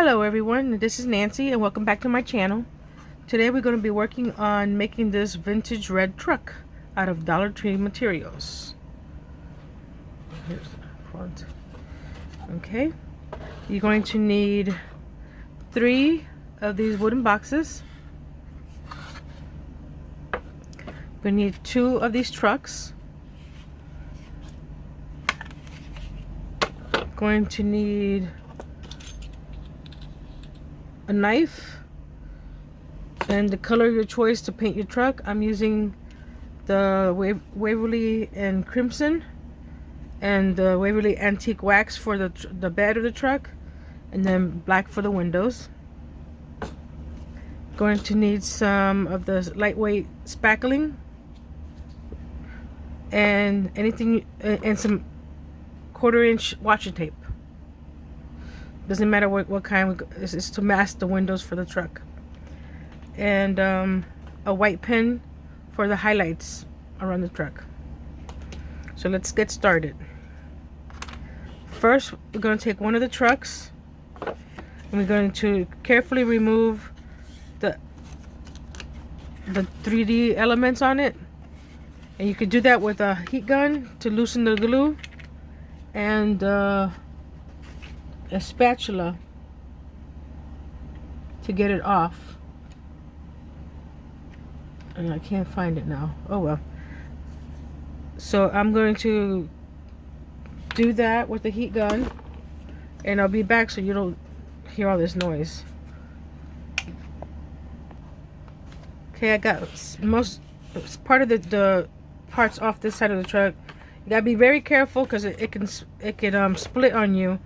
Hello everyone, this is Nancy and welcome back to my channel. Today we're going to be working on making this vintage red truck out of Dollar Tree materials. Here's the front. Okay, you're going to need 3 of these wooden boxes. We need 2 of these trucks. Going to need a knife and the color of your choice to paint your truck. I'm using the Waverly and Crimson and the Waverly Antique Wax for the bed of the truck, and then black for the windows. Going to need some of the lightweight spackling and anything, and some 1/4-inch washi tape. Doesn't matter what kind. It's to mask the windows for the truck. And a white pen for the highlights around the truck. So let's get started. First, we're going to take one of the trucks and we're going to carefully remove the 3D elements on it. And you could do that with a heat gun to loosen the glue, and a spatula to get it off. And I can't find it now. Oh well. So I'm going to do that with the heat gun, and I'll be back so you don't hear all this noise. Okay, I got most part of the parts off this side of the truck. You gotta be very careful because it can split on you.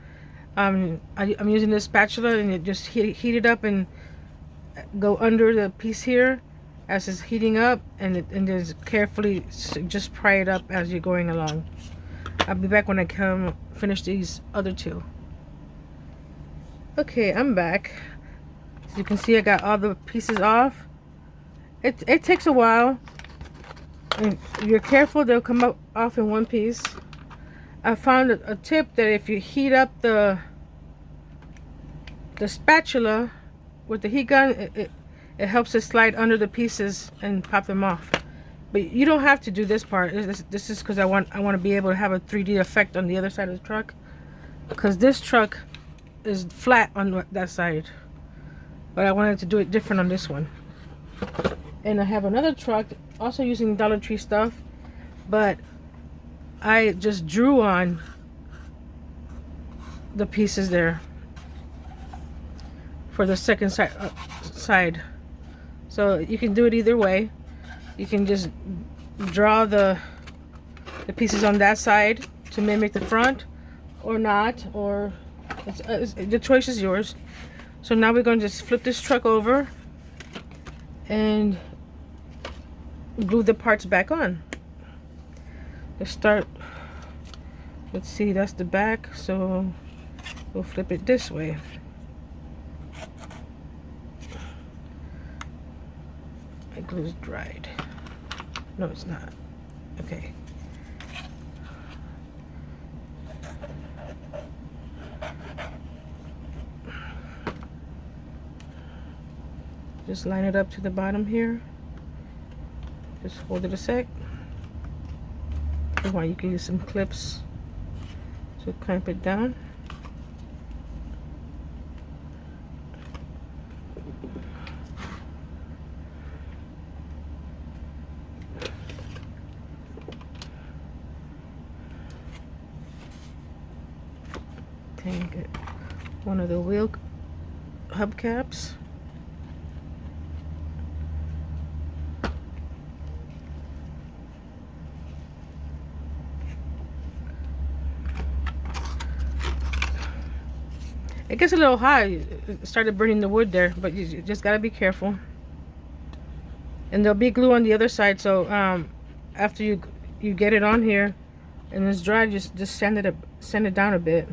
I'm using this spatula, and it just heat it up and go under the piece here as it's heating up, and just carefully just pry it up as you're going along. I'll be back when I finish these other 2. Okay, I'm back. As you can see, I got all the pieces off. It takes a while, and if you're careful, they'll come off in one piece. I found a tip that if you heat up the spatula with the heat gun, it helps it slide under the pieces and pop them off. But you don't have to do this part. This is because I want to be able to have a 3D effect on the other side of the truck, because this truck is flat on that side, but I wanted to do it different on this one. And I have another truck also using Dollar Tree stuff, but I just drew on the pieces there for the second side. So you can do it either way. You can just draw the pieces on that side to mimic the front, or not, or the choice is yours. So now we're going to just flip this truck over and glue the parts back on. Let's start. Let's see, that's the back, so we'll flip it this way. My glue's dried. No, it's not. Okay. Just line it up to the bottom here. Just hold it a sec. Or you can use some clips to clamp it down. Get one of the wheel hubcaps. It gets a little hot. It started burning the wood there, but you just gotta be careful. And there'll be glue on the other side, so after you get it on here and it's dry, just sand it down a bit.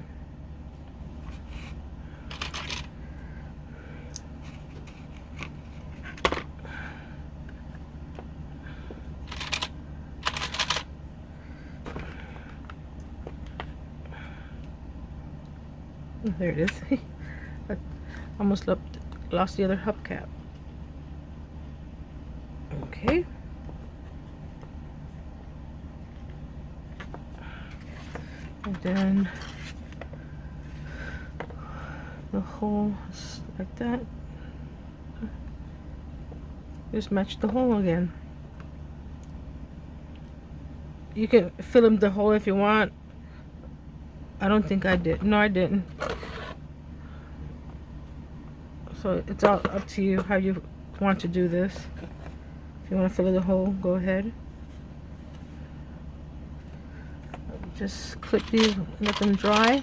There it is. Almost lost the other hubcap. Okay. And then the hole is like that. Just match the hole again. You can fill in the hole if you want. I don't think I did. No, I didn't. So it's all up to you how you want to do this. If you want to fill in the hole, go ahead. Just clip these, let them dry.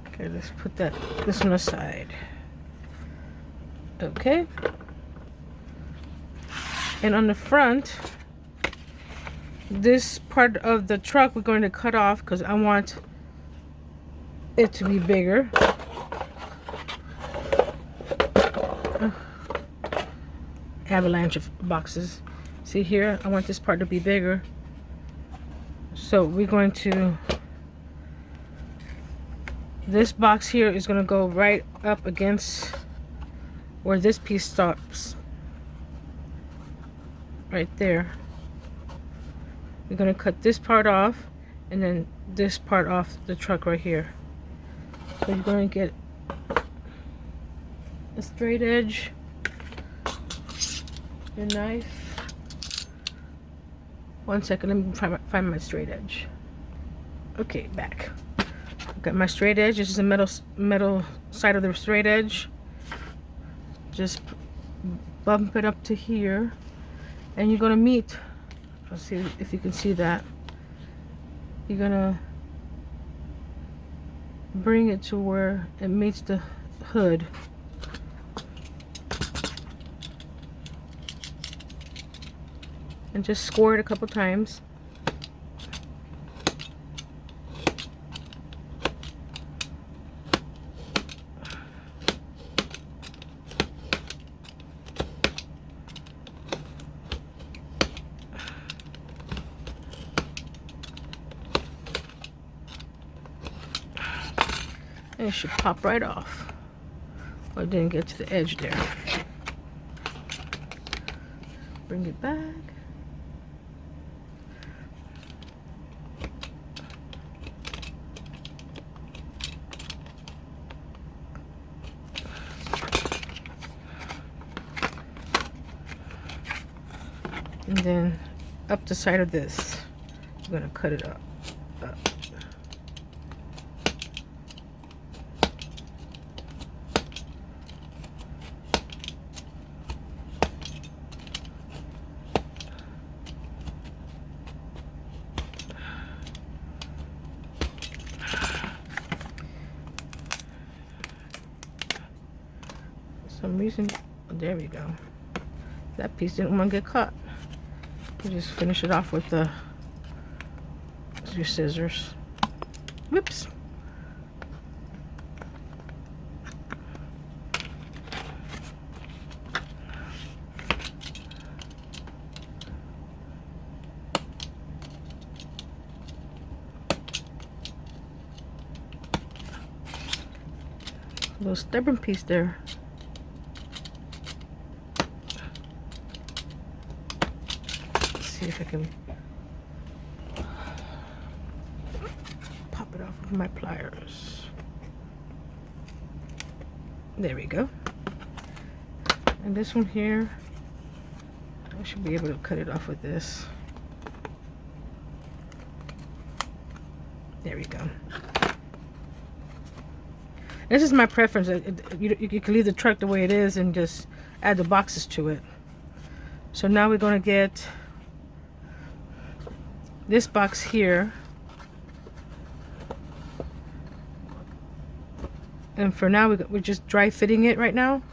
Okay, let's put this one aside. Okay. And on the front, this part of the truck we're going to cut off because I want it to be bigger. Avalanche of boxes. See here, I want this part to be bigger. So we're going to, this box here is going to go right up against where this piece stops. Right there. We're going to cut this part off and then this part off the truck right here. So you're going to get a straight edge, your knife. One second, let me find my straight edge. Okay, back. Got my straight edge. This is the metal side of the straight edge. Just bump it up to here. And you're gonna meet, let's see if you can see that. You're gonna bring it to where it meets the hood. And just score it a couple times. And it should pop right off. Oh, it didn't get to the edge there. Bring it back. And then up the side of this, I'm gonna cut it up. For some reason, oh, there we go. That piece didn't want to get cut. You just finish it off with your scissors. Whoops. A little stubborn piece there. See if I can pop it off with my pliers. There we go. And this one here, I should be able to cut it off with this. There we go. This is my preference. You can leave the truck the way it is and just add the boxes to it. So now we're going to get this box here, and for now we're just dry fitting it right now,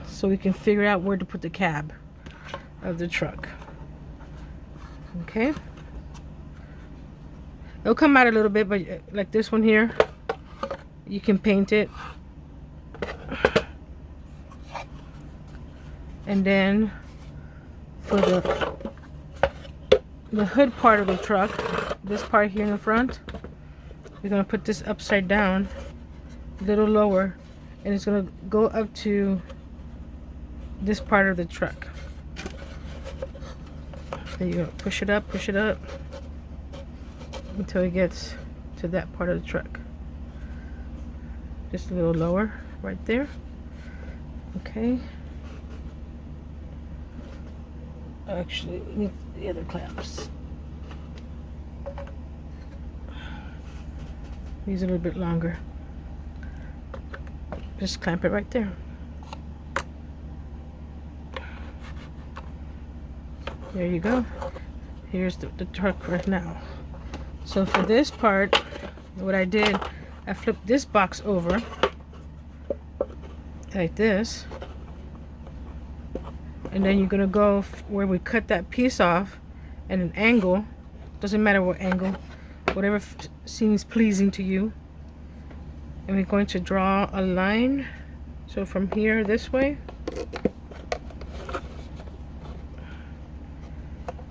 so we can figure out where to put the cab of the truck. Okay. It'll come out a little bit, but like this one here, you can paint it. And then for the hood part of the truck, this part here in the front, we're gonna put this upside down, a little lower, and it's gonna go up to this part of the truck. Then you're gonna push it up until it gets to that part of the truck. Just a little lower right there. Okay. Actually, we need the other clamps. These are a little bit longer. Just clamp it right there. There you go. Here's the truck right now. So for this part, what I did, I flipped this box over like this. And then you're gonna go where we cut that piece off at an angle. Doesn't matter what angle, whatever seems pleasing to you. And we're going to draw a line. So from here this way.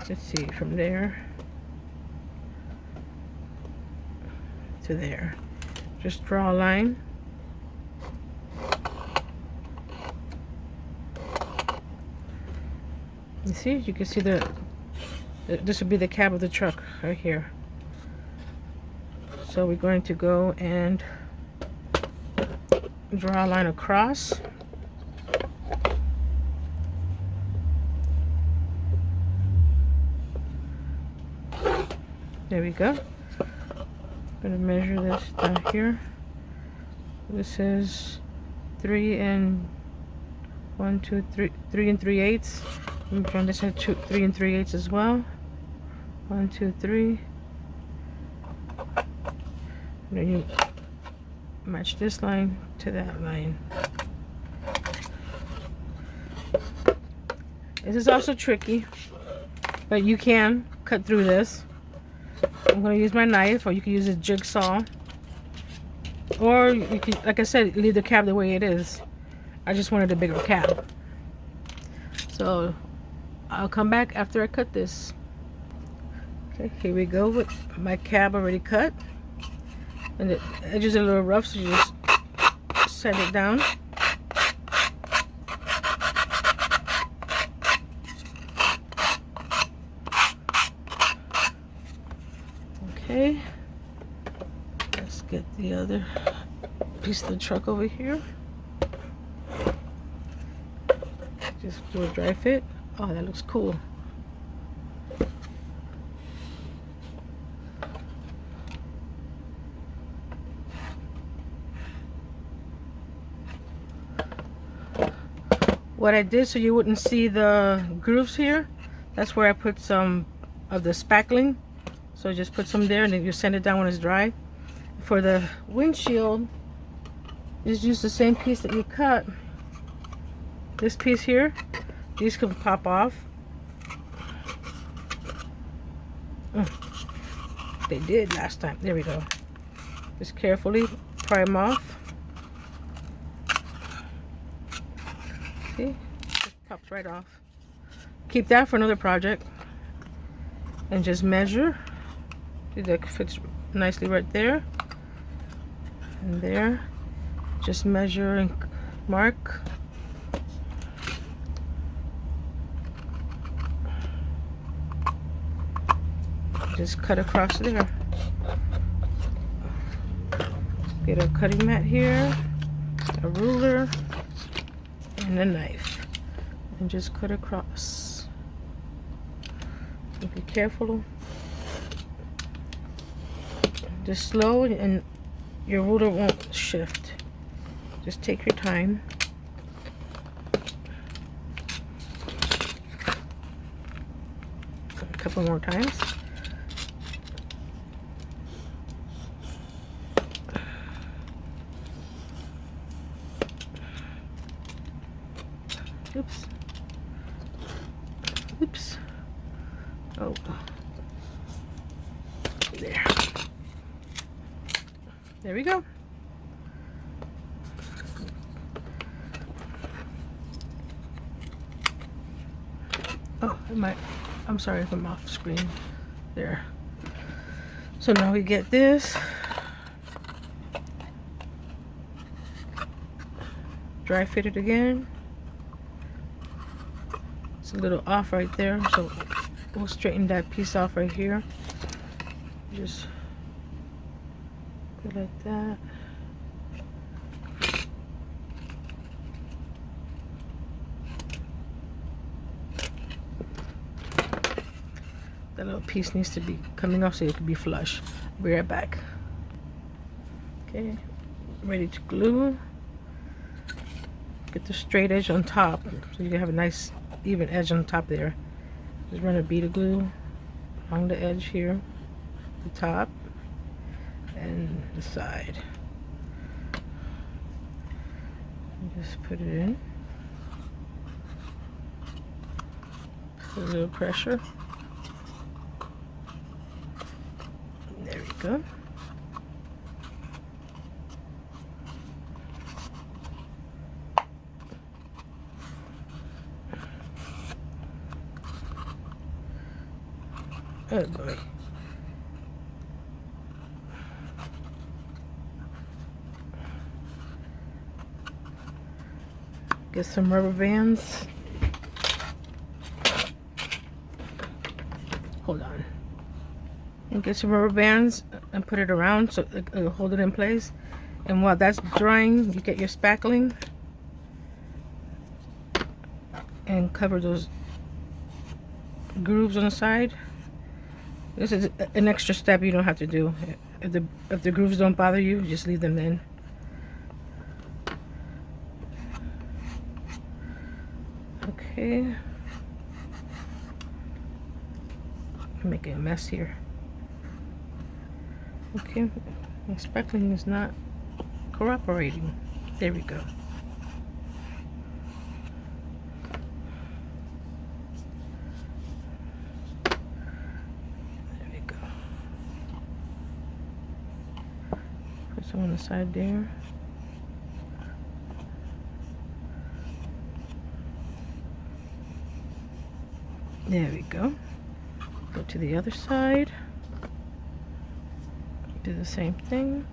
Let's see, from there to there. Just draw a line. You see, you can see this would be the cab of the truck right here. So we're going to go and draw a line across. There we go. I'm going to measure this down here. This is 3 and 3 3/8. I'm drawing this at 3 3/8 as well. 1 2 3. And then you match this line to that line. This is also tricky, but you can cut through this. I'm going to use my knife, or you can use a jigsaw, or you can, like I said, leave the cab the way it is. I just wanted a bigger cab, so I'll come back after I cut this. Okay, here we go with my cab already cut, and the edges are a little rough, so you just set it down. Okay, let's get the other piece of the truck over here. Just do a dry fit. Oh, that looks cool. What I did so you wouldn't see the grooves here, that's where I put some of the spackling. So just put some there and then you sand it down when it's dry. For the windshield, just use the same piece that you cut. This piece here, these can pop off. They did last time. There we go. Just carefully pry them off. See? Just pops right off. Keep that for another project. And just measure. See, that fits nicely right there. And there. Just measure and mark. Just cut across there. Get a cutting mat here, a ruler, and a knife, and just cut across. Be careful. Just slow, and your ruler won't shift. Just take your time. A couple more times. Oops. Oops. Oh. There. There we go. Oh, I'm sorry if I'm off screen. There. So now we get this. Dry fit it again. It's a little off right there, so we'll straighten that piece off right here. Just go like that. That little piece needs to be coming off so it can be flush. Be right back. Okay, ready to glue. Get the straight edge on top so you can have a nice even edge on top there. Just run a bead of glue along the edge here, the top and the side. And just put it in. Put a little pressure. There we go. Oh boy. Get some rubber bands. Hold on. And get some rubber bands and put it around so it'll hold it in place. And while that's drying, you get your spackling and cover those grooves on the side. This is an extra step you don't have to do. If the grooves don't bother you, just leave them in. Okay. I'm making a mess here. Okay, my spackling is not cooperating. There we go. Some on the side there. There we go. Go to the other side. Do the same thing.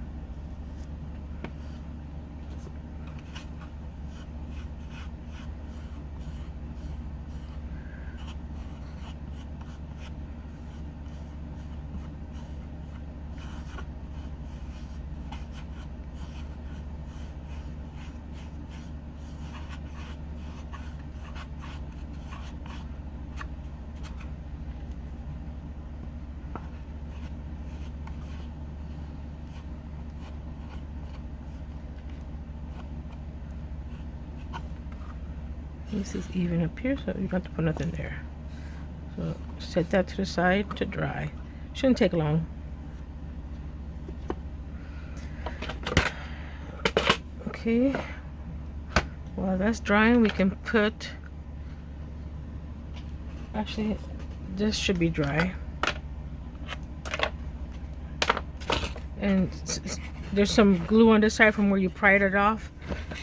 This is even up here, so you don't have to put nothing there. So set that to the side to dry. Shouldn't take long. Okay, while that's drying, we can put, actually this should be dry, and there's some glue on this side from where you pried it off,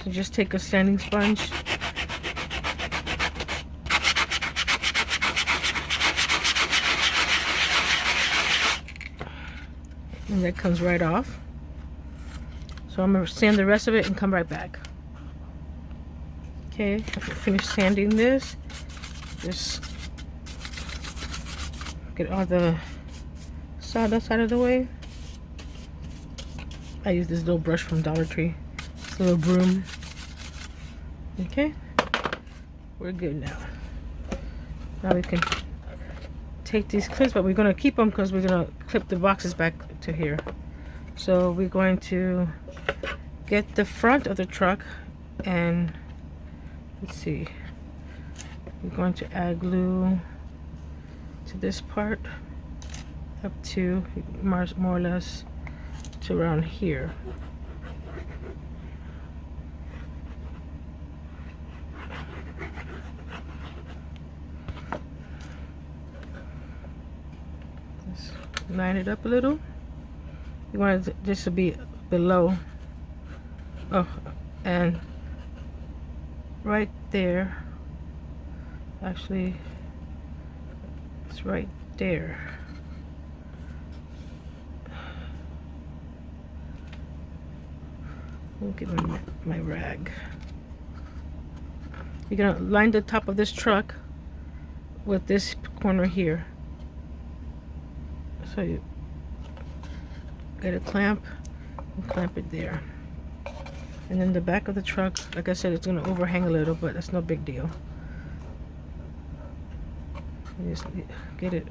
so just take a sanding sponge and that comes right off. So I'm going to sand the rest of it and come right back. Okay, after I finish sanding this, just get all the sawdust out of the way. I use this little brush from Dollar Tree, this little broom. Okay, we're good now. Now we can take these clips, but we're going to keep them because we're going to clip the boxes back to here. So we're going to get the front of the truck and let's see, we're going to add glue to this part up to more or less to around here. line it up a little. You want it just to be below. Oh, and right there. Actually, it's right there. I'll get my rag. You're gonna line the top of this truck with this corner here. So you get a clamp and clamp it there. And then the back of the truck, like I said, it's gonna overhang a little, but that's no big deal. You just get it.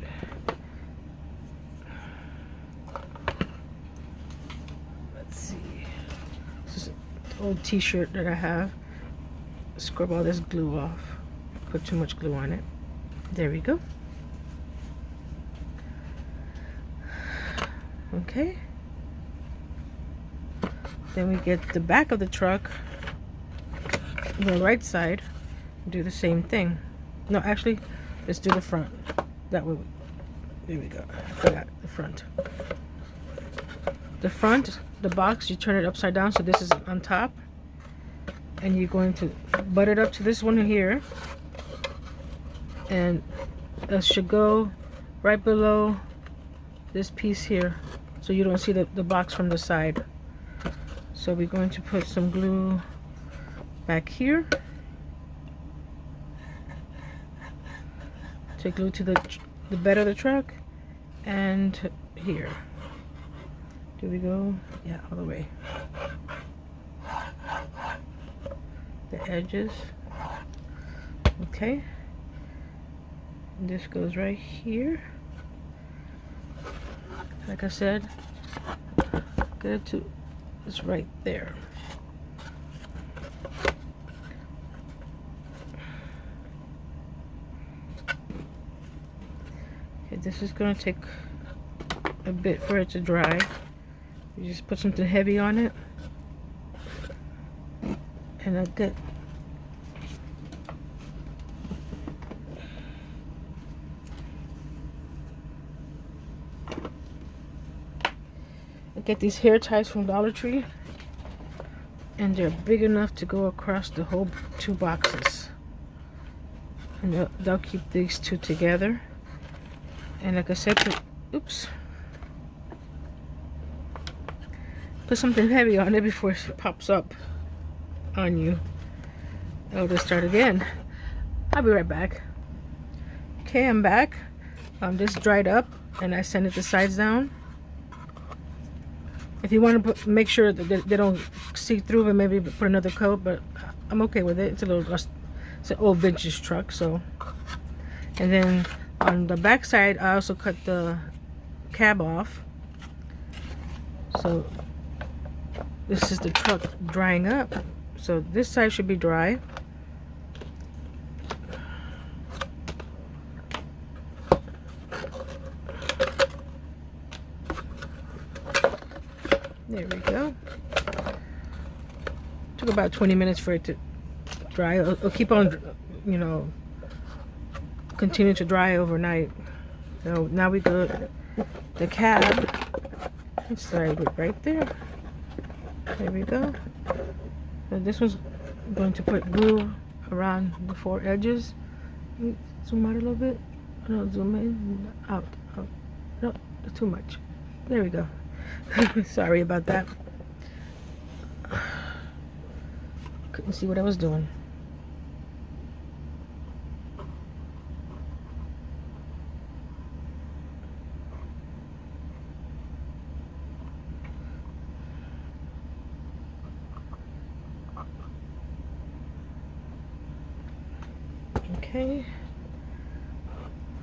Let's see. This is an old t-shirt that I have. Scrub all this glue off. Put too much glue on it. There we go. Okay. Then we get the back of the truck, the right side, do the same thing. No, actually, let's do the front. That way, there we go. I forgot the front. The front, the box, you turn it upside down so this is on top. And you're going to butt it up to this one here. And it should go right below this piece here, so you don't see the box from the side. So we're going to put some glue back here. Take glue to the bed of the truck and here. Do we go? Yeah, all the way. The edges. Okay. And this goes right here. Like I said, get it to, it's right there. Okay, this is going to take a bit for it to dry. You just put something heavy on it. And I get these hair ties from Dollar Tree, and they're big enough to go across the whole 2 boxes, and they'll keep these 2 together. And like I said, oops, put something heavy on it before it pops up on you. I'll just start again. I'll be right back. Okay, I'm back. This dried up and I sanded the sides down. If you want to make sure that they don't see through, and maybe put another coat, but I'm okay with it. It's it's an old vintage truck, so. And then on the back side, I also cut the cab off. So this is the truck drying up. So this side should be dry. There we go. Took about 20 minutes for it to dry. It'll keep on, you know, continue to dry overnight. So now we go the cab. Let's slide it right there. There we go. So this one's going to put glue around the 4 edges. Zoom out a little bit. No, zoom in. Out. No, too much. There we go. Sorry about that. Couldn't see what I was doing. Okay.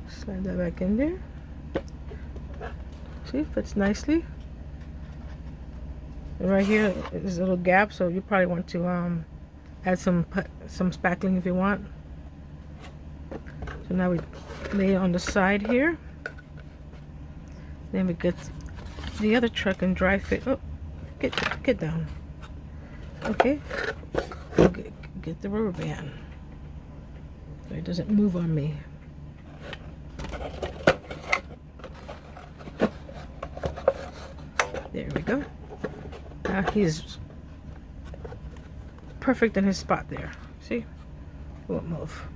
Slide that back in there. See, fits nicely. And right here is a little gap, so you probably want to add some spackling if you want. So now we lay it on the side here. Then we get the other truck and dry fit. Oh, get down. Okay. Get the rubber band so it doesn't move on me. There we go. Now he's perfect in his spot there. See? Won't move.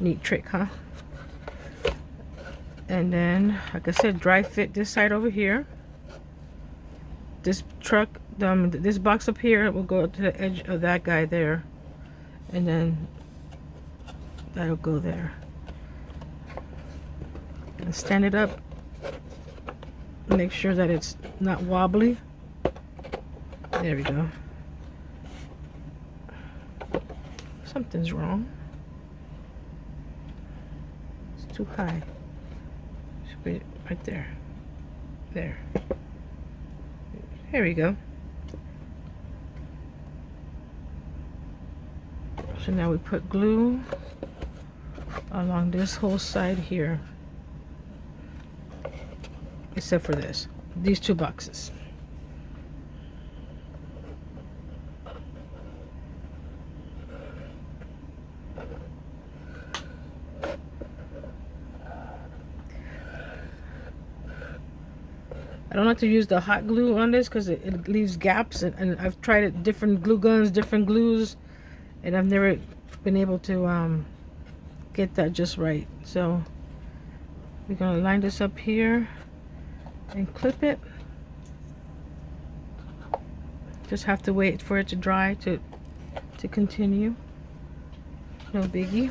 Neat trick, huh? And then, like I said, dry fit this side over here. This truck, this box up here will go to the edge of that guy there. And then that'll go there. And stand it up. Make sure that it's not wobbly. There we go. Something's wrong. It's too high. Should be right there. There. There we go. So now we put glue along this whole side here. Except for these two boxes. I don't like to use the hot glue on this because it leaves gaps, and I've tried it, different glue guns, different glues, and I've never been able to get that just right. So we're gonna line this up here and clip it. Just have to wait for it to dry to continue. No biggie.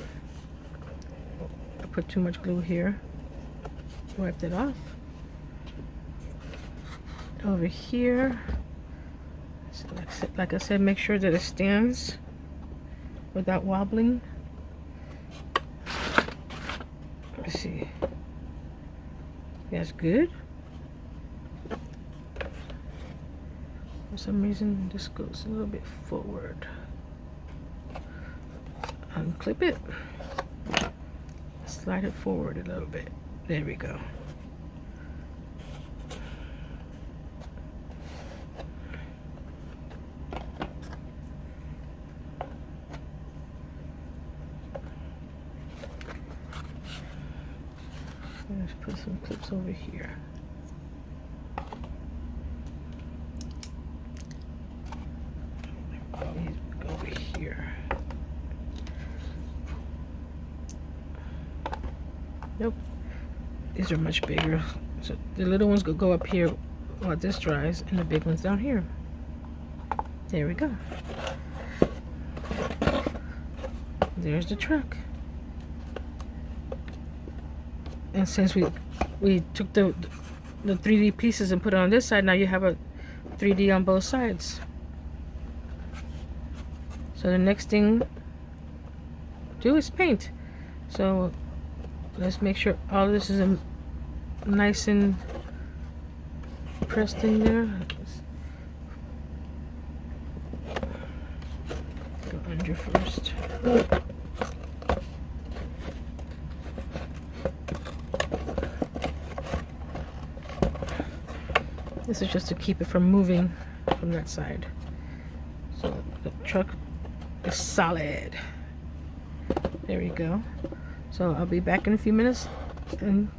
I put too much glue here. Wiped it off. Over here, so like I said, make sure that it stands without wobbling. Let's see. That's good. For some reason, this goes a little bit forward. Unclip it. Slide it forward a little bit. There we go. Let's put some clips over here. Over here. Nope. These are much bigger. So the little ones go up here while this dries, and the big ones down here. There we go. There's the truck. And since we took the 3D pieces and put it on this side, now you have a 3D on both sides. So the next thing to do is paint. So let's make sure all this is nice and pressed in there. Go under first. This is just to keep it from moving from that side. So the truck is solid. There we go. So I'll be back in a few minutes and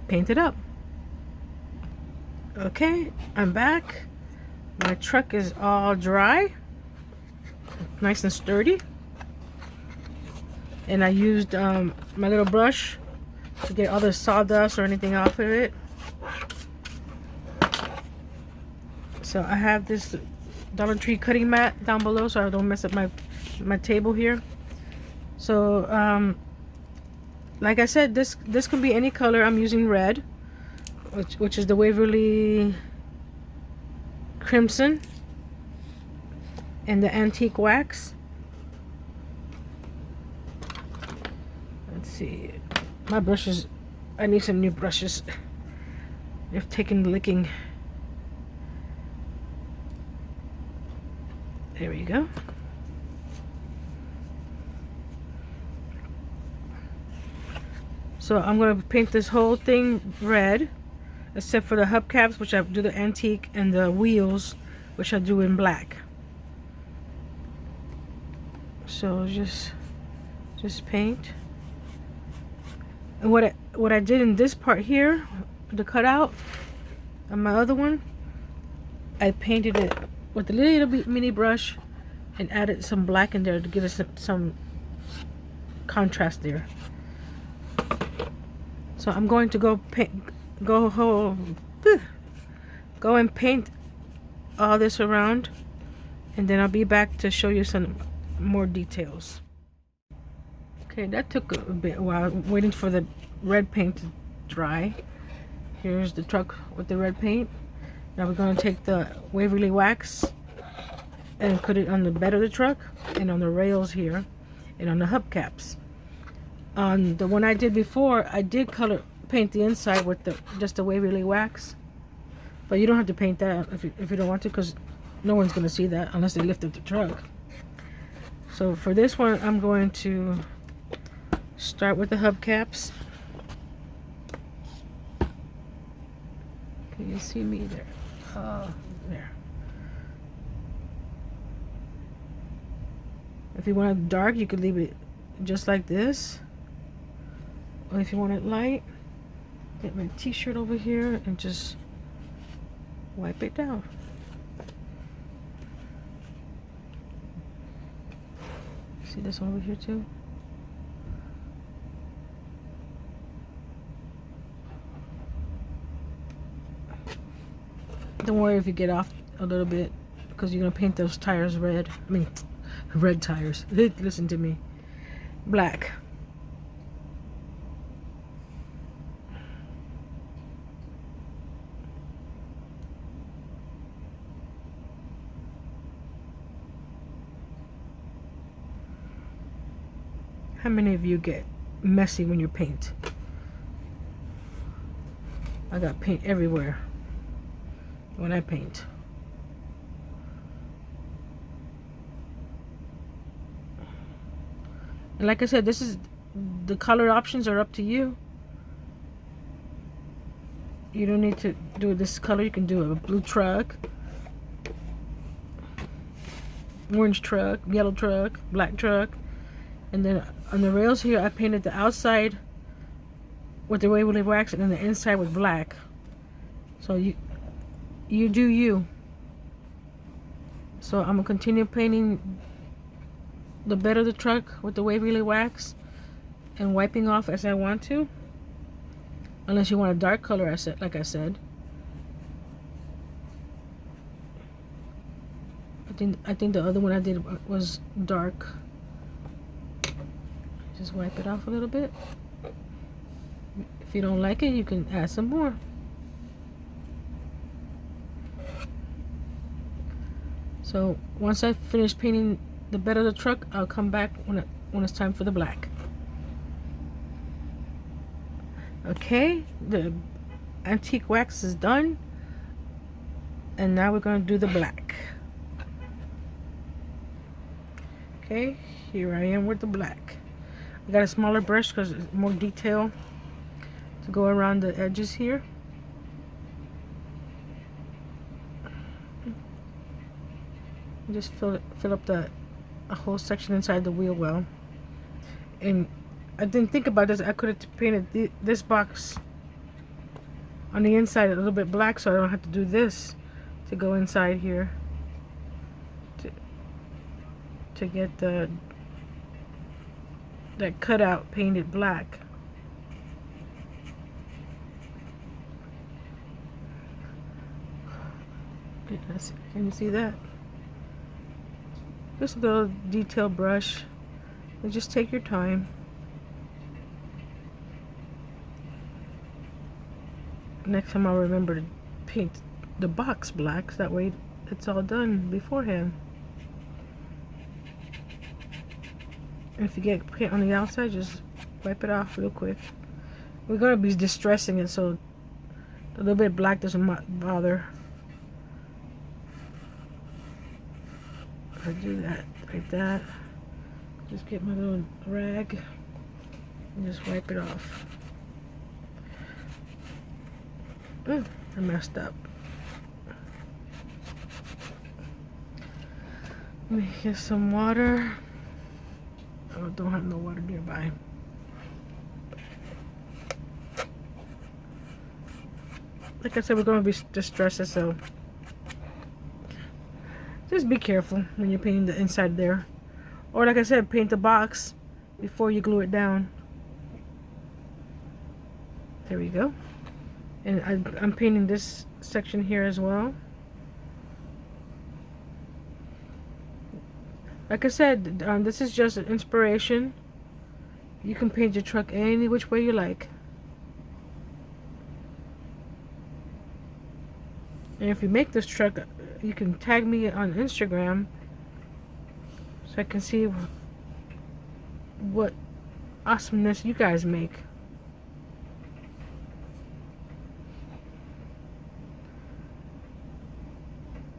paint it up. Okay, I'm back. My truck is all dry, nice and sturdy. And I used my little brush to get all the sawdust or anything off of it. So I have this Dollar Tree cutting mat down below so I don't mess up my table here. So like I said, this can be any color. I'm using red, which is the Waverly Crimson and the Antique Wax. Let's see, my brushes, I need some new brushes. They've taken the licking. There we go. So I'm going to paint this whole thing red, except for the hubcaps, which I do the antique, and the wheels, which I do in black. So just paint. And what I did in this part here, the cutout, On my other one, I painted it with a little bit mini brush and added some black in there to give us some contrast there. So I'm going to go and paint all this around, and then I'll be back to show you some more details. Okay, that took a bit while waiting for the red paint to dry. Here's the truck with the red paint. Now we're going to take the Waverly wax and put it on the bed of the truck and on the rails here and on the hubcaps. On the one I did before, I did paint the inside with just the Waverly wax, but you don't have to paint that if you don't want to, because no one's going to see that unless they lift up the truck. So for this one, I'm going to start with the hubcaps. Can you see me there? There. If you want it dark, you could leave it just like this. Or if you want it light, get my t-shirt over here and just wipe it down. See this one over here too? Don't worry if you get off a little bit, because you're going to paint those tires red. I mean, red tires. Listen to me. Black. How many of you get messy when you paint? I got paint everywhere when I paint. And like I said, the color options are up to you. You don't need to do this color. You can do a blue truck, orange truck, yellow truck, black truck. And then on the rails here, I painted the outside with the Waverly wax and then the inside with black. So you do you. So I'm gonna continue painting the bed of the truck with the Waverly wax and wiping off as I want to, unless you want a dark color, like I said. I think the other one I did was dark. Just wipe it off a little bit. If you don't like it, you can add some more. So once I finish painting the bed of the truck, I'll come back when it's time for the black. Okay, the antique wax is done, and now we're going to do the black. Okay, here I am with the black. I got a smaller brush because it's more detail to go around the edges here. Just fill up a whole section inside the wheel well. And I didn't think about this. I could have painted this box on the inside a little bit black, so I don't have to do this to go inside here to get that cutout painted black. Can you see that? Just a little detail brush, and just take your time. Next time I'll remember to paint the box black, so that way it's all done beforehand. And if you get paint on the outside, just wipe it off real quick. We're going to be distressing it, so a little bit of black doesn't bother. I do that like that. Just get my little rag and just wipe it off. I messed up. Let me get some water. I don't have no water nearby. like I said, we're going to be distressed, so just be careful when you're painting the inside there. Or like I said, paint the box before you glue it down. There we go. And I'm painting this section here as well. Like I said, this is just an inspiration. You can paint your truck any which way you like. And if you make this truck, you can tag me on Instagram so I can see what awesomeness you guys make.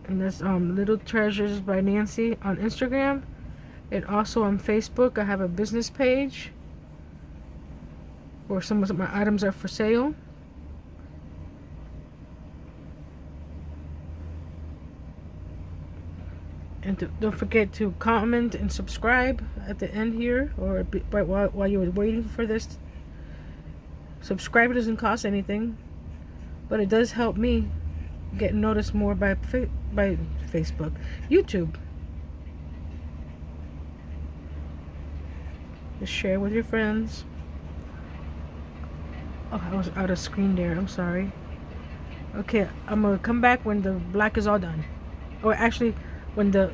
And that's Little Treasures by Nancy on Instagram. And also on Facebook, I have a business page where some of my items are for sale. And don't forget to comment and subscribe at the end here, or while you're waiting for this. Subscribe doesn't cost anything, but it does help me get noticed more by Facebook, YouTube. Just share with your friends. Oh, I was out of screen there. I'm sorry. Okay, I'm gonna come back when the black is all done, or actually, when the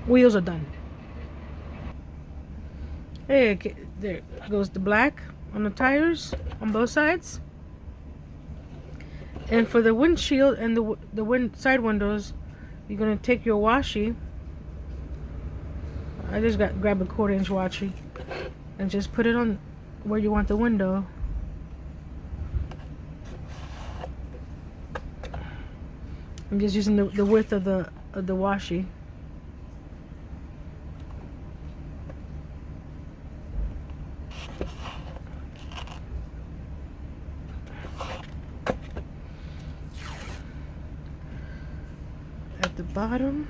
wheels are done. Hey, there goes the black on the tires on both sides. And for the windshield and the side windows, you're gonna take your washi. I just grab a 1/4-inch washi and just put it on where you want the window. I'm just using the width of the washi. At the bottom,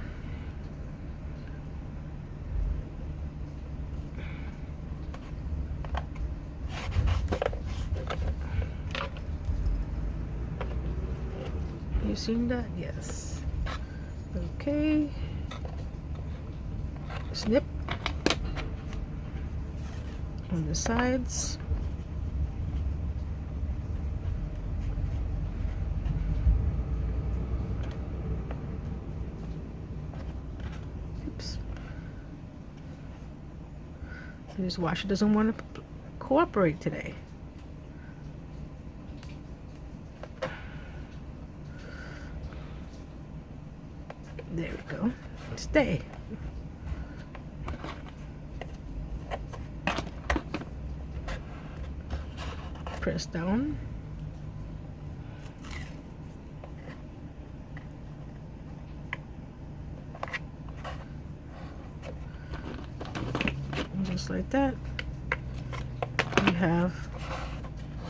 you seen that? Yes. Okay. Snip on the sides. Oops. This washer doesn't want to cooperate today. There we go. Stay. Press down. And just like that, we have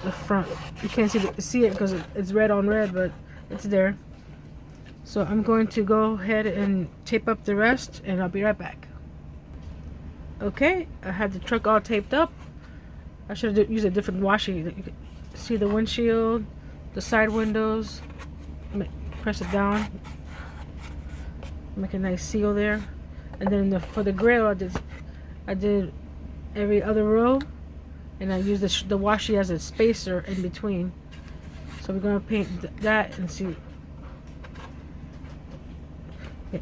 the front. You can't see it because it's red on red, but it's there. So I'm going to go ahead and tape up the rest, and I'll be right back. Okay, I had the truck all taped up. I should have used a different washi. You can see the windshield, the side windows. Press it down. Make a nice seal there. And then for the grill, I did every other row, and I used the washi as a spacer in between. So we're gonna paint that and see.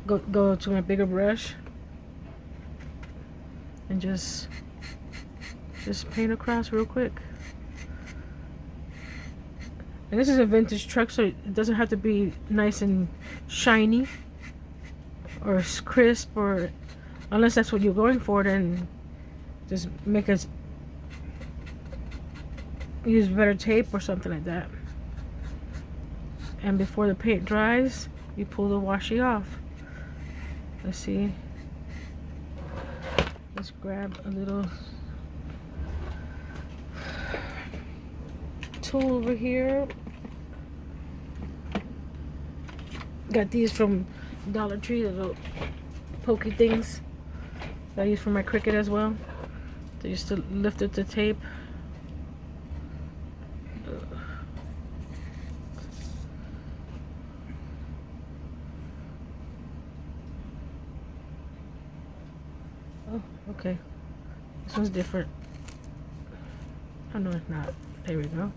Go to my bigger brush and just paint across real quick. And this is a vintage truck, so it doesn't have to be nice and shiny or crisp, or unless that's what you're going for, then just make us use better tape or something like that. And before the paint dries, you pull the washi off. Let's see. Let's grab a little tool over here. Got these from Dollar Tree, the little pokey things that I use for my Cricut as well. They used to lift up the tape. Oh, okay. This one's different. Oh no, it's not. There we go.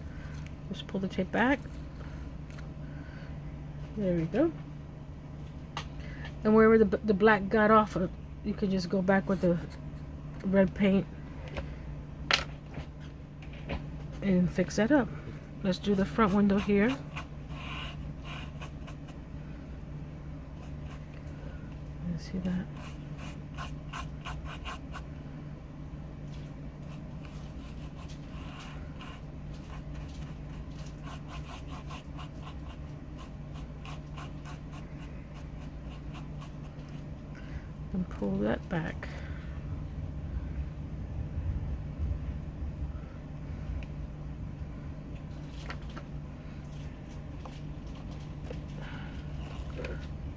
Just pull the tape back. There we go. And wherever the black got off of, you could just go back with the red paint and fix that up. Let's do the front window here. See that? And pull that back.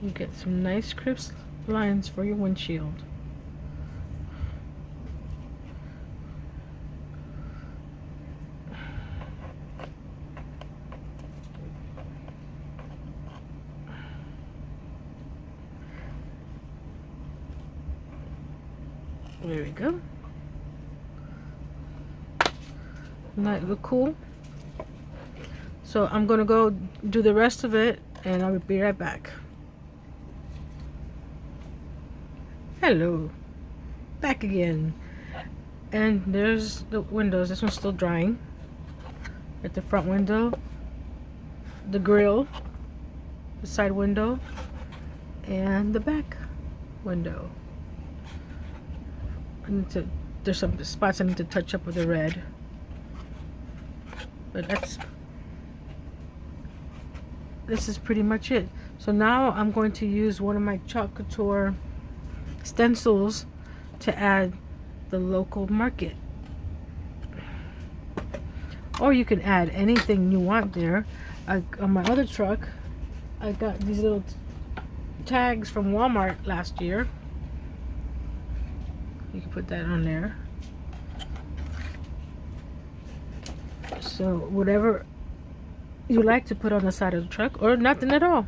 You get some nice crisp lines for your windshield. There we go. Might look cool. So I'm gonna go do the rest of it and I'll be right back. Hello, back again. And there's the windows. This one's still drying. At the front window, the grill, the side window, and the back window. There's some spots I need to touch up with the red, but this is pretty much it. So now I'm going to use one of my Chalk Couture stencils to add the local market, or you can add anything you want there. On my other truck I got these little tags from Walmart last year. You can put that on there. So whatever you like to put on the side of the truck, or nothing at all.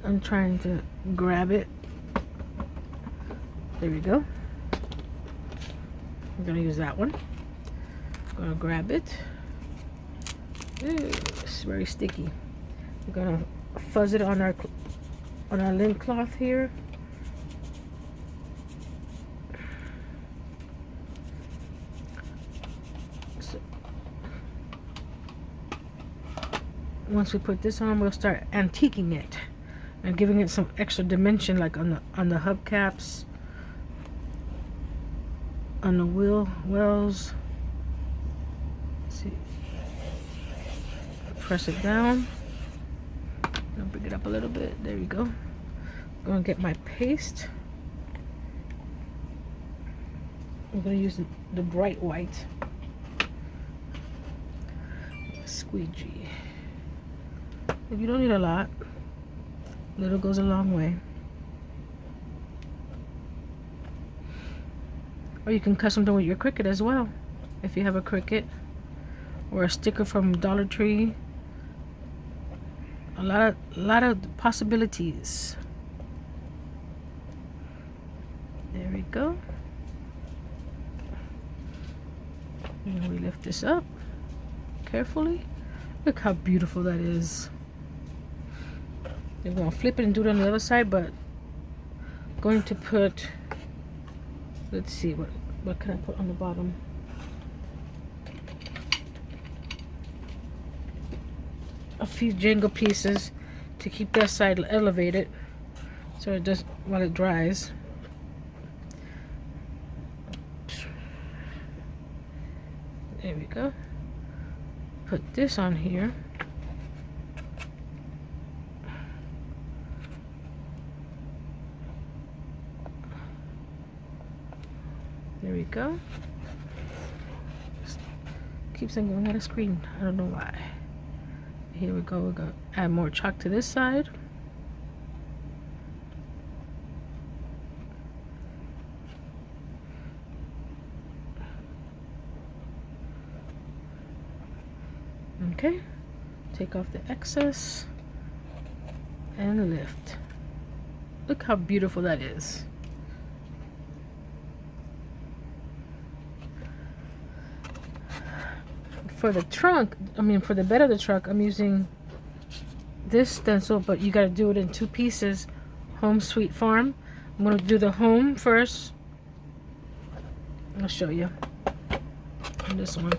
I'm trying to grab it. There we go. I'm gonna use that one. I'm gonna grab it. Ooh, it's very sticky. We're gonna fuzz it on our lint cloth here. So once we put this on, we'll start antiquing it and giving it some extra dimension, like on the hubcaps, on the wells. Let's see. Press it down. I'll bring it up a little bit. There we go. I'm gonna get my paste. I'm gonna use the bright white. Squeegee. If you don't need a lot, little goes a long way. Or you can custom do with your Cricut as well, if you have a Cricut or a sticker from Dollar Tree. A lot of possibilities. There we go. And we lift this up carefully. Look how beautiful that is. We're gonna flip it and do it on the other side, but I'm going to put, let's see, what can I put on the bottom? A few Jenga pieces to keep that side elevated, so it does while it dries. There we go. Put this on here. There we go. Keeps on going out of screen. I don't know why. Here we go. We're gonna add more chalk to this side. Okay. Take off the excess and lift. Look how beautiful that is. For the trunk, I mean for the bed of the truck, I'm using this stencil, but you got to do it in 2 pieces. Home Sweet Farm. I'm going to do the home first. I'll show you on this one.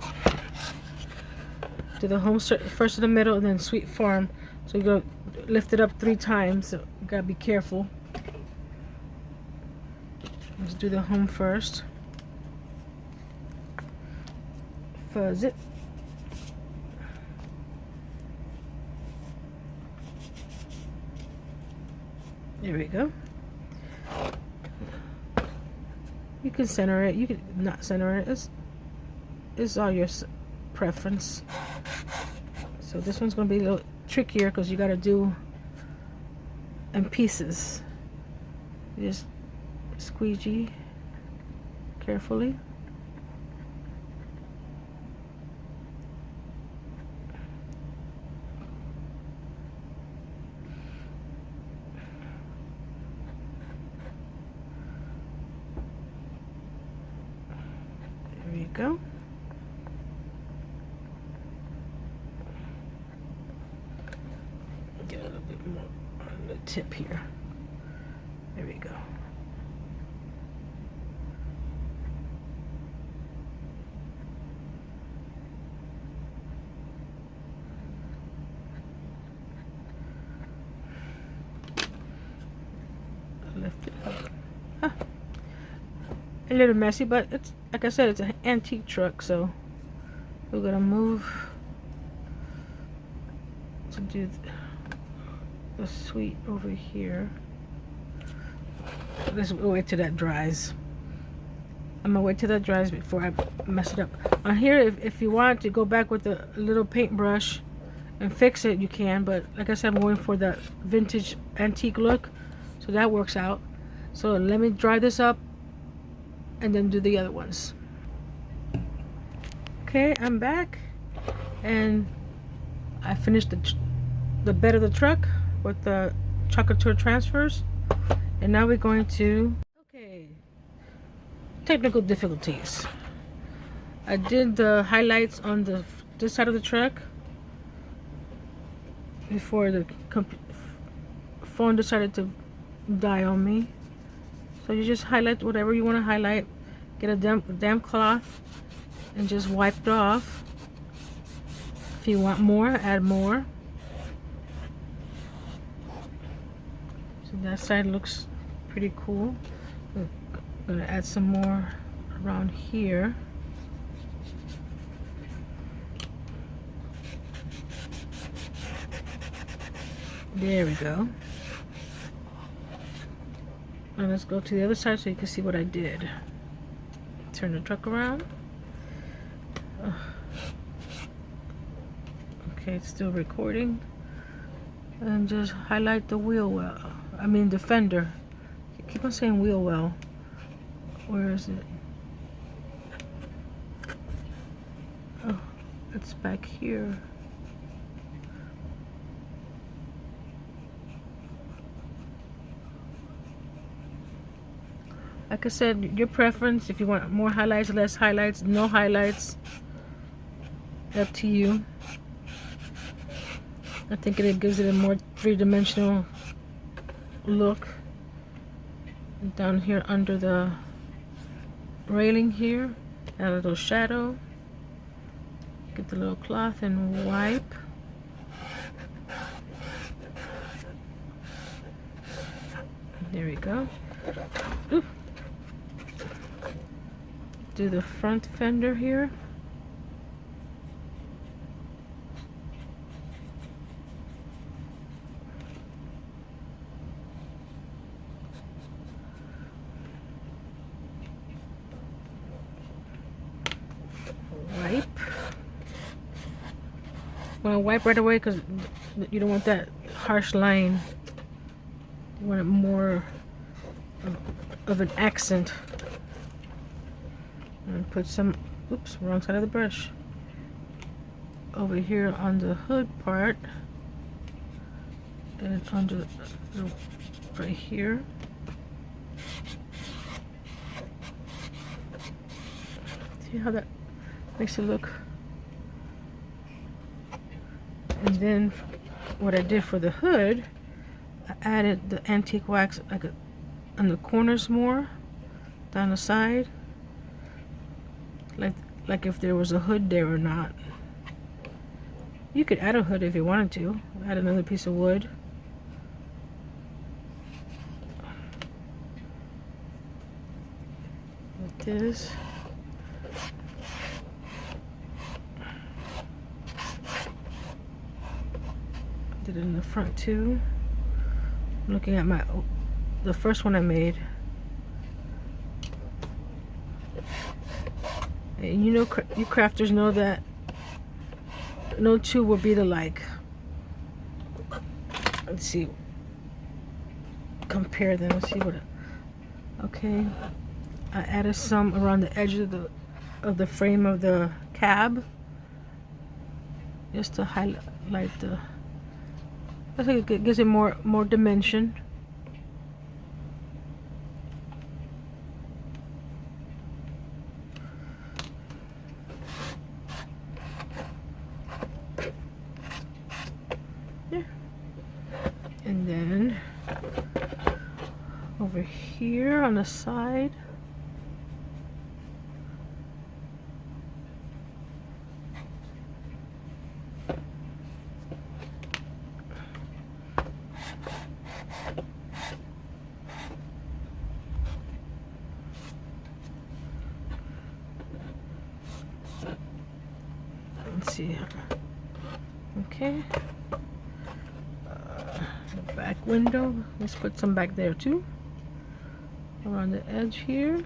Do the home first in the middle, and then Sweet Farm. So you go lift it up 3 times. So you gotta be careful. Let's do the home first. Fuzz it. There we go. You can center it. You can not center it. It's all your preference. So this one's going to be a little trickier because you got to do in pieces. You just squeegee carefully. There you go. Get a little bit more on the tip here. There we go. Lift it up. Huh. A little messy, but it's like I said, it's an antique truck, so we're gonna move to do the sweet over here. Let's wait till that dries. I'm gonna wait till that dries before I mess it up. On here, if you want to go back with a little paintbrush and fix it, you can, but like I said, I'm going for the vintage antique look, so that works out. So let me dry this up and then do the other ones. Okay, I'm back, and I finished the bed of the truck with the chocolate transfers, and now we're going to, okay, technical difficulties. I did the highlights on this side of the truck before the phone decided to die on me. So you just highlight whatever you want to highlight, get a damp cloth and just wipe it off. If you want more, add more. So that side looks pretty cool. I'm gonna add some more around here. There we go. And let's go to the other side so you can see what I did. Turn the truck around. Okay, it's still recording. And just highlight the wheel well. I mean the fender. I keep on saying wheel well. Where is it? Oh, it's back here. Like I said, your preference. If you want more highlights, less highlights, no highlights, up to you. I think it gives it a more three-dimensional look. Down here under the railing here, add a little shadow. Get the little cloth and wipe. There we go. Ooh. Do the front fender here. Wipe. Want to wipe right away because you don't want that harsh line. You want it more of an accent. And put some, oops, wrong side of the brush, over here on the hood part, and under the right here. See how that makes it look And then what I did for the hood, I added the antique wax like on the corners more, down the side, like if there was a hood there or not. You could add a hood if you wanted to. Add another piece of wood. Like this. Did it in the front too. I'm looking at the first one I made. And you know, you crafters know that no two will be alike. Let's see. Compare them. Let's see what. Okay, I added some around the edge of the frame of the cab, just to highlight the. I think it gives it more dimension. Yeah. And then over here on the side, let's see. Okay. Back window. Let's put some back there too. Around the edge here.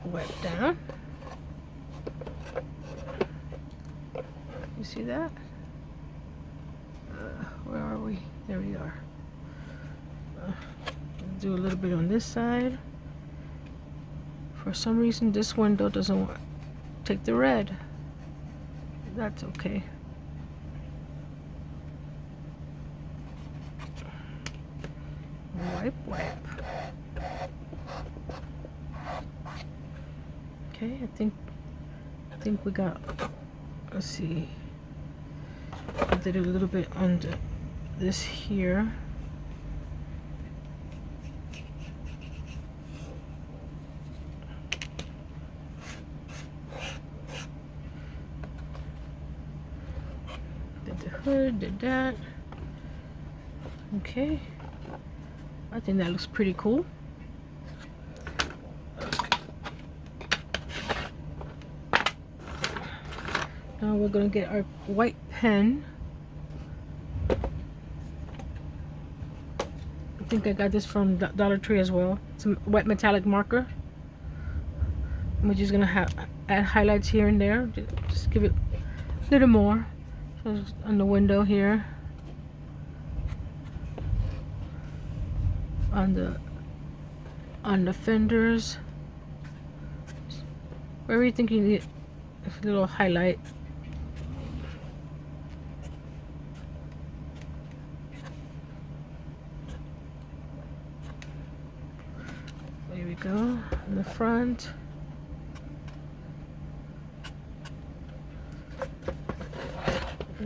Wipe down. You see that? Where are we? There we are. Do a little bit on this side. For some reason this window doesn't take the red. That's okay. Wipe. Okay, I think we got, let's see. I did a little bit on this here. Did the hood, did that. Okay. I think that looks pretty cool. Now we're gonna get our white pen. I think I got this from Dollar Tree as well. Some white metallic marker. We're just gonna add highlights here and there. Just give it a little more. So on the window here. On the fenders. Wherever you think you need a little highlight. There we go. In the front.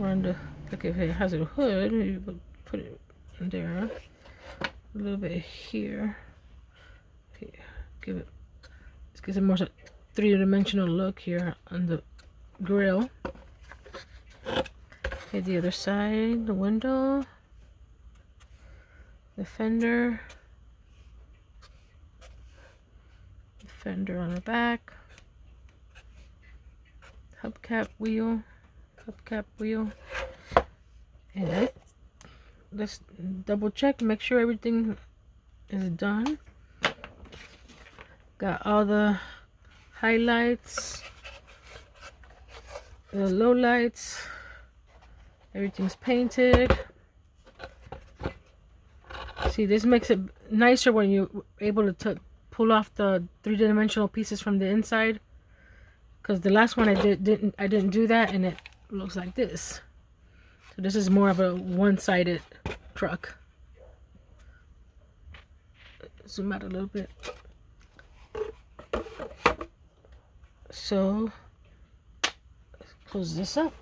Around the, like if it has a hood, you would put it in there. A little bit here. Okay, let's give it more three-dimensional look here on the grill. Okay, the other side, the window, the fender on the back, hubcap wheel, and let's double check, make sure everything is done. Got all the highlights, the low lights, everything's painted. See, this makes it nicer when you're able to pull off the three-dimensional pieces from the inside, because the last one I didn't do that, and it looks like this. So this is more of a one-sided truck. zoom out a little bit. So let's close this up.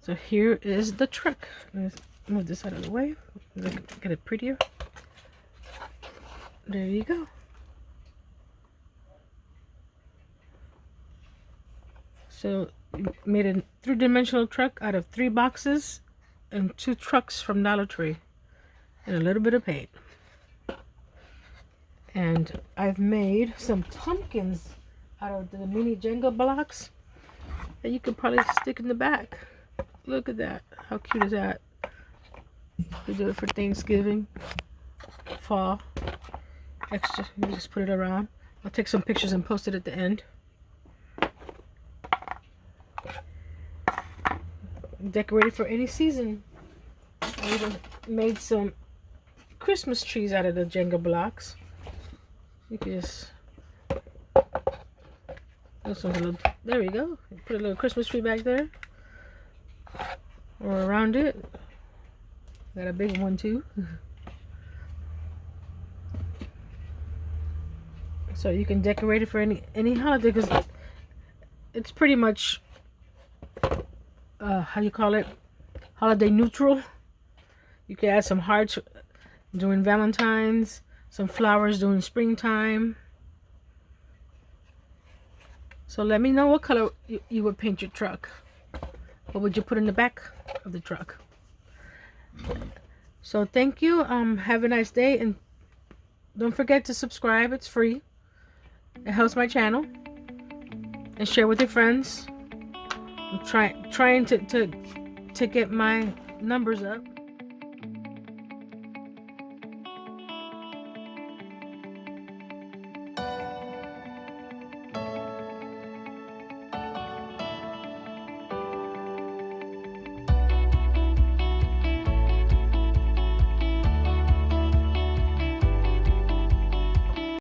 So here is the truck. Let's move this out of the way. Get it prettier. There you go. So you made a 3-dimensional truck out of 3 boxes and 2 trucks from Dollar Tree and a little bit of paint. And I've made some pumpkins out of the mini Jenga blocks that you could probably stick in the back. Look at that. How cute is that? We do it for Thanksgiving, fall, extra. You just put it around. I'll take some pictures and post it at the end. Decorated for any season. I even made some Christmas trees out of the Jenga blocks. You can just, this one's a little, there we go. Put a little Christmas tree back there. Or around it. Got a big one too. So you can decorate it for any holiday, because it's pretty much how you call it, holiday neutral. You can add some hearts during Valentine's, some flowers during springtime. So let me know what color you would paint your truck. What would you put in the back of the truck? So thank you. Have a nice day, and don't forget to subscribe. It's free. It helps my channel. And share with your friends. I'm trying to get my numbers up.